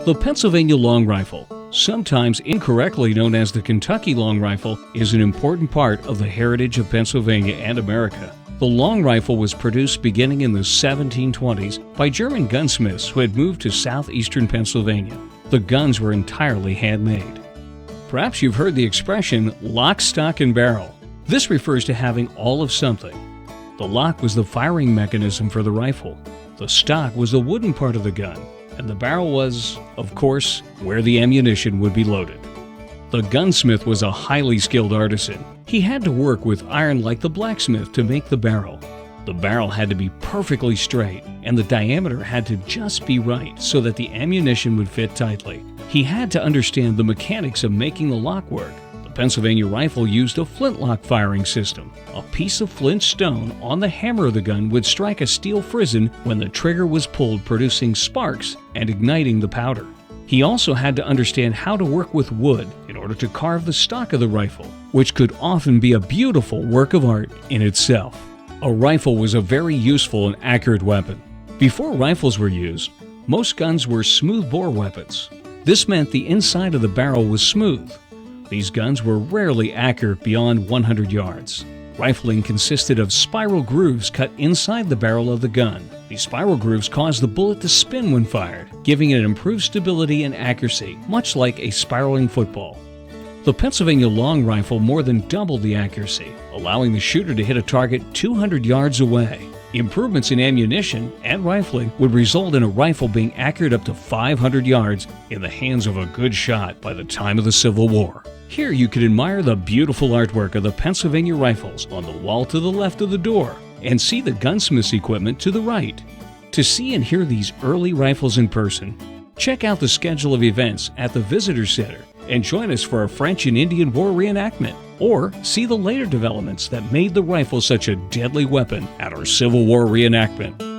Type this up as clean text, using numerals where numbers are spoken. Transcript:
The Pennsylvania long rifle, sometimes incorrectly known as the Kentucky long rifle, is an important part of the heritage of Pennsylvania and America. The long rifle was produced beginning in the 1720s by German gunsmiths who had moved to southeastern Pennsylvania. The guns were entirely handmade. Perhaps you've heard the expression lock, stock, and barrel. This refers to having all of something. The lock was the firing mechanism for the rifle. The stock was the wooden part of the gun, and the barrel was, of course, where the ammunition would be loaded. The gunsmith was a highly skilled artisan. He had to work with iron like the blacksmith to make the barrel. The barrel had to be perfectly straight, and the diameter had to just be right so that the ammunition would fit tightly. He had to understand the mechanics of making the lock work. The Pennsylvania rifle used a flintlock firing system. A piece of flint stone on the hammer of the gun would strike a steel frizzen when the trigger was pulled, producing sparks and igniting the powder. He also had to understand how to work with wood in order to carve the stock of the rifle, which could often be a beautiful work of art in itself. A rifle was a very useful and accurate weapon. Before rifles were used, most guns were smooth-bore weapons. This meant the inside of the barrel was smooth. These guns were rarely accurate beyond 100 yards. Rifling consisted of spiral grooves cut inside the barrel of the gun. These spiral grooves caused the bullet to spin when fired, giving it improved stability and accuracy, much like a spiraling football. The Pennsylvania long rifle more than doubled the accuracy, allowing the shooter to hit a target 200 yards away. Improvements in ammunition and rifling would result in a rifle being accurate up to 500 yards in the hands of a good shot by the time of the Civil War. Here you could admire the beautiful artwork of the Pennsylvania rifles on the wall to the left of the door and see the gunsmith's equipment to the right. To see and hear these early rifles in person, check out the schedule of events at the Visitor Center and join us for a French and Indian War reenactment, or see the later developments that made the rifle such a deadly weapon at our Civil War reenactment.